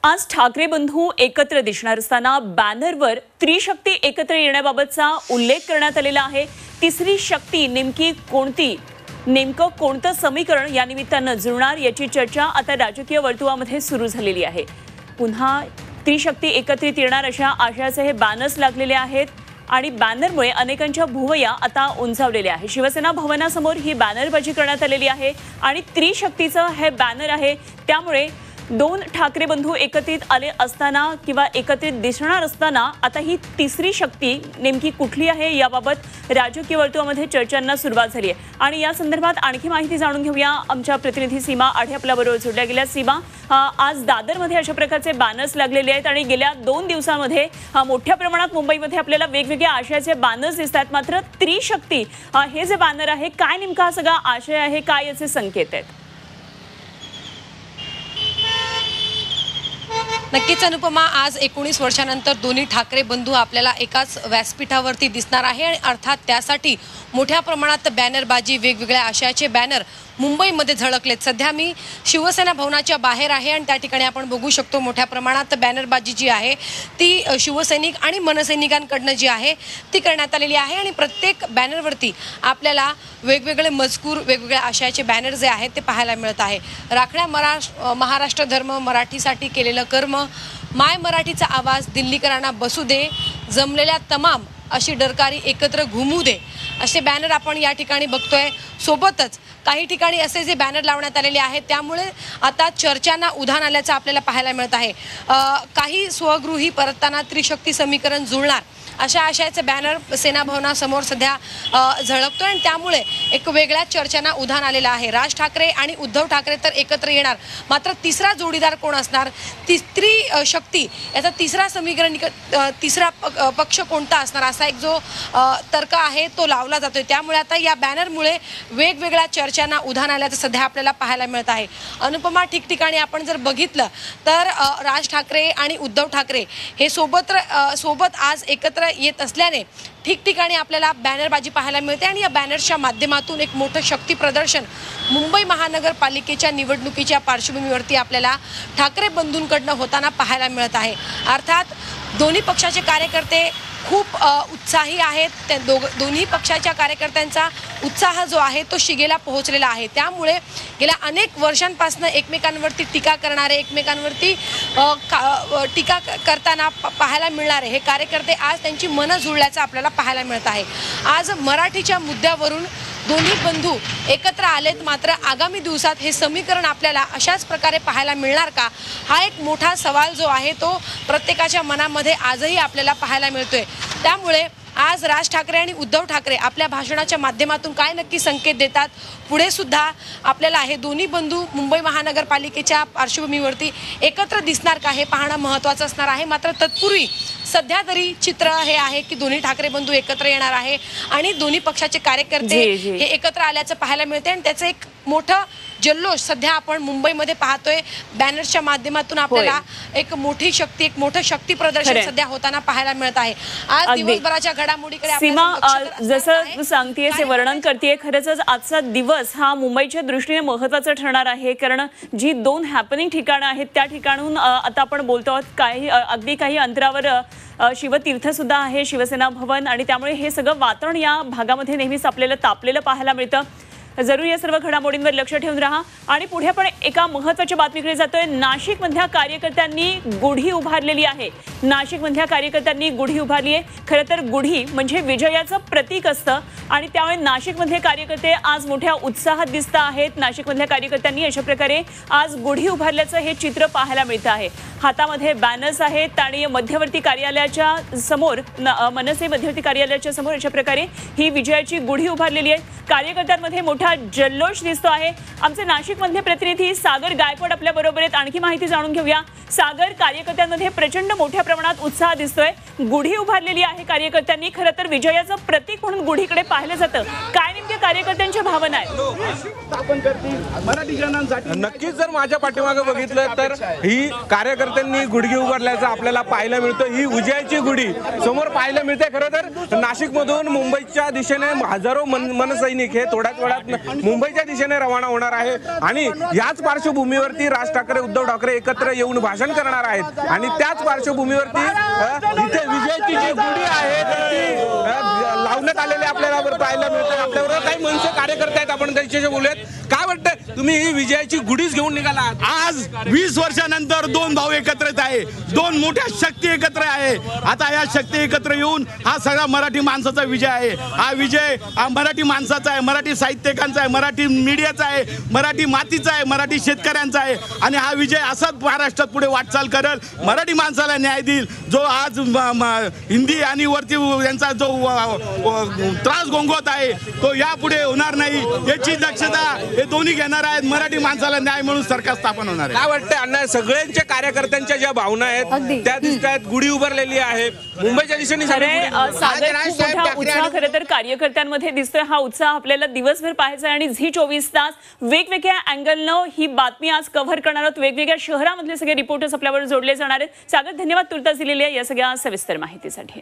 आज ठाकरे बंधू एकत्र दिसणार असताना बॅनरवर त्रिशक्ती एकत्र येण्याबाबतचा उल्लेख करण्यात आलेला आहे। तिसरी शक्ती नेमकी कोणती, नेमकं कोणतं समीकरण या निमित्तानं जुळणार याची चर्चा आता राजकीय वर्तुळामध्ये सुरू झालेली आहे। पुन्हा त्रिशक्ती एकत्रित येणार अशा आशयाचे हे बॅनर्स लागलेले आहेत आणि बॅनरमुळे अनेकांच्या भुवया आता उंचावलेल्या आहेत। शिवसेना भवनासमोर ही बॅनरबाजी करण्यात आलेली आहे आणि त्रिशक्तीचं हे बॅनर आहे। त्यामुळे दोन ठाकरे बंधू एकत्रित आले असताना किंवा एकत्रित दिसणार असताना आता ही तिसरी शक्ती नेमकी कुठली आहे याबाबत राजकीय वर्तुळामध्ये चर्चांना सुरुवात झाली आहे। आणि या संदर्भात आणखी माहिती जाणून घेऊया। आमच्या प्रतिनिधी सीमा आढे आपल्याबरोबर जोडल्या गेल्या। सीमा, आज दादरमध्ये अशा प्रकारचे बॅनर्स लागलेले आहेत आणि गेल्या 2 दिवसांमध्ये मोठ्या प्रमाणात मुंबईमध्ये आपल्याला वेगवेगळ्या आशयाचे बॅनर्स दिसतात। मात्र त्रिशक्ती हे जे बॅनर आहे, काय नेमका सगळा आशय आहे, काय याचे संकेत आहेत? नक्कीच अनुपमा, आज 19 वर्षानंतर दोन्ही ठाकरे बंधू आपल्याला एकाच व्यासपीठावरती दिसणार आहे आणि अर्थात त्यासाठी मोठ्या प्रमाणात बॅनरबाजी, वेगवेगळ्या आशयाचे बॅनर मुंबईमध्ये झळकलेत। सध्या मी शिवसेना भवनाच्या बाहेर आहे आणि त्या ठिकाणी आपण बघू शकतो मोठ्या प्रमाणात बॅनरबाजी जी आहे ती शिवसैनिक आणि मनसैनिकांकडनं जी आहे ती करण्यात आलेली आहे आणि प्रत्येक बॅनरवरती आपल्याला वेगवेगळे मजकूर, वेगवेगळ्या आशयाचे बॅनर जे आहेत ते पाहायला मिळत आहे। राखड्या महाराष्ट्र धर्म, मराठीसाठी केलेलं कर्म, माय मराठीचा आवाज, दिल्लीकरांना बसू दे, जमलेल्या तमाम, अशी डरकारी एकत्र घुमू दे, असे बॅनर आपण या ठिकाणी बघतोय। सोबतच काही ठिकाणी असे जे बॅनर लावण्यात आलेले आहेत त्यामुळे आता चर्चांना उधाण आल्याचं आपल्याला पाहायला मिळत आहे। काही स्वगृही परतताना त्रिशक्ती समीकरण जुळणार अशा आशयाचे बॅनर सेना भवनासमोर सध्या झळकतोय आणि त्यामुळे एक वेगळ्या चर्चांना उधाण आलेलं आहे। राज ठाकरे आणि उद्धव ठाकरे तर एकत्र येणार, मात्र तिसरा जोडीदार कोण असणार, त्रिशक्ती याचा तिसरा समीकरण, तिसरा पक्ष कोणता असणार, असा एक जो तर्क आहे तो लावला जातोय। त्यामुळे आता या बॅनरमुळे वेगवेगळ्या चर्चांना उधाण आल्याचं सध्या आपल्याला पाहायला मिळत आहे। अनुपमा, ठिकठिकाणी आपण जर बघितलं तर राज ठाकरे आणि उद्धव ठाकरे हे सोबत आज एकत्र येत असल्याने ठिकठिकाणी आपल्याला बॅनरबाजी पाहायला मिळते आणि या बॅनरच्या माध्यमातून एक मोठं शक्ती प्रदर्शन मुंबई महानगरपालिकेच्या निवडणुकीच्या पार्श्वभूमीवरती आपल्याला ठाकरे बंधूंकडनं होताना पाहायला मिळत आहे। अर्थात दोन्ही पक्षाचे कार्यकर्ते खूप उत्साही आहेत। दोन्ही पक्षाच्या कार्यकर्त्यांचा उत्साह जो आहे तो शिगेला पोहोचलेला आहे। त्यामुळे गेल्या अनेक वर्षांपासून एकमेकांवरती टीका करणारे, एकमेकांवरती टीका करताना पाहायला मिळणारे हे कार्यकर्ते आज त्यांची मनं जुळल्याचं आपल्याला पाहायला मिळत आहे। आज मराठीच्या मुद्द्यावरून दोन्ही बंधू एकत्र आलेत, मात्र आगामी दिवसात हे समीकरण आपल्याला अशाच प्रकारे पाहायला मिळणार का, हा एक मोठा सवाल जो आहे तो प्रत्येकाच्या मनामध्ये आजही आपल्याला पाहायला मिळतोय। त्यामुळे आज राज ठाकरे आणि उद्धव ठाकरे आपल्या भाषणाच्या माध्यमातून काय नक्की संकेत देतात, पुढे सुद्धा आपल्याला हे दोन्ही बंधू मुंबई महानगरपालिकेच्या पार्श्वभूमीवरती एकत्र दिसणार का हे पाहणं महत्त्वाचं असणार आहे। मात्र तत्पूर्वी सध्या तरी चित्र हे आहे की दोन्ही ठाकरे बंधू एकत्र येणार आहे आणि दोन्ही पक्षाचे कार्यकर्ते हे एकत्र आल्याचं पाहायला मिळते आणि त्याचं एक मोठं जल्लोष सध्या आपण मुंबईमध्ये पाहतोय। बॅनर्सच्या माध्यमातून आपल्याला एक मोठी शक्ती, एक मोठं शक्ती प्रदर्शन सध्या होताना पाहायला मिळत आहे। आज दिवसभराच्या घडामोडीकडे सीमा, जसं तू सांगतेस, हे वर्णन करतेय, खरंच आजचा दिवस हा मुंबईच्या दृष्टीने महत्त्वाचा ठरणार आहे। कारण जी 2 हॅपनिंग ठिकाणं आहेत त्या ठिकाणून आता आपण बोलतो आहोत, अगदी काही अंतरावर शिवतीर्थ सुद्धा आहे, शिवसेना भवन, आणि त्यामुळे हे सगळं वातावरण या भागामध्ये नेहमीच आपल्याला तापलेलं पाहायला मिळतं। जरूर या सर्व घडामोडींवर लक्ष ठेवून राहा आणि पुढे आपण एका महत्त्वाच्या बातमीकडे जातोय। नाशिकमधल्या कार्यकर्त्यांनी गुढी उभारलेली आहे। नाशिकमधल्या कार्यकर्त्यांनी गुढी उभारली आहे। खरं तर गुढी म्हणजे विजयाचं प्रतीक असतं आणि त्यामुळे नाशिकमधले कार्यकर्ते आज मोठ्या उत्साहात दिसत आहेत। नाशिकमधल्या कार्यकर्त्यांनी अशा प्रकारे आज गुढी उभारल्याचं हे चित्र पाहायला मिळतं आहे। हातामध्ये बॅनर्स आहेत आणि मध्यवर्ती कार्यालयाच्या समोर, मनसे मध्यवर्ती कार्यालयाच्या समोर अशा प्रकारे ही विजयाची गुढी उभारलेली आहे। कार्यकर्त्यांमध्ये मोठा जल्लोष दिसतो आहे। आमचे नाशिकमधले प्रतिनिधी सागर गायकवाड आपल्या बरोबर आहेत, आणखी माहिती जाणून घेऊया। सागर, कार्यकर्त्यांमध्ये प्रचंड मोठ्या प्रमाणात उत्साह दिसतोय, गुढी उभारलेली आहे कार्यकर्त्यांनी। खरं तर विजयाचं प्रतीक म्हणून गुढीकडे पाहिलं जातं, काय नेमके कार्यकर्त्यांच्या भावना आहेत? स्थापन करतील मराठी जनांसाठी. नक्कीच जर माझ्या पाठीमागे बघितलं तर ही कार्यकर्त्यांनी गुढगी उभारल्याचं आपल्याला पाहायला मिळतं. ही विजयाची गुढी समोर पाहायला मिळते. खरं तर नाशिकमधून मुंबईच्या दिशेने हजारो मनसैनिक हे थोड्याच वेळात मुंबईच्या दिशेने रवाना होणार आहे आणि याच पार्श्वभूमीवरती राज ठाकरे उद्धव ठाकरे एकत्र येऊन भाषण करणार आहेत आणि त्याच पार्श्वभूमीवरती इथे विजयाची जी गुढी आहे ती लावण्यात आलेली आपल्याला पाहायला मिळते. आपल्याबरोबर काही मनसे कार्यकर्ते आहेत, आपण त्यांच्याशी बोलूयात. काय वाटतं, तुम्ही ही विजयाची गुढीच घेऊन निघाला? आज 20 वर्षानंतर दोन भाऊ एकत्रित आहे, दोन मोठ्या शक्ती एकत्र आहे. आता या शक्ती एकत्र येऊन हा सगळा मराठी माणसाचा विजय आहे. हा विजय मराठी माणसाचा आहे, मराठी साहित्यिकांचा आहे, मराठी मीडियाचा आहे, मराठी मातीचा आहे, मराठी शेतकऱ्यांचा आहे आणि हा विजय असाच महाराष्ट्रात पुढे वाटचाल करेल, मराठी माणसाला न्याय देईल. जो आज हिंदी आणि वरती यांचा जो त्रास गोंगवत आहे तो यापुढे होणार नाही याची दक्षता हे दोन्ही घेणार आहेत. मराठी माणसाला न्याय म्हणून सरकार स्थापन होणार आहे. काय वाटतं अण्णा, सगळ्यांच्या कार्यकर्त्यांच्या ज्या भावना आहेत त्या दिसत आहेत, गुढी उभारलेली आहे मुंबईच्या दिशेने. सागर, खूप मोठा उत्साह खरं तर कार्यकर्त्यांमध्ये दिसतोय. हा उत्साह आपल्याला दिवसभर पाहायचा आहे आणि झी 24 तास वेगवेगळ्या अँगलनं ही बातमी आज कव्हर करणार आहोत. वेगवेगळ्या शहरामधले सगळे रिपोर्टर्स आपल्यावर जोडले जाणार आहेत. सागर, धन्यवाद तुर्तास दिलेल्या या सगळ्या सविस्तर माहितीसाठी.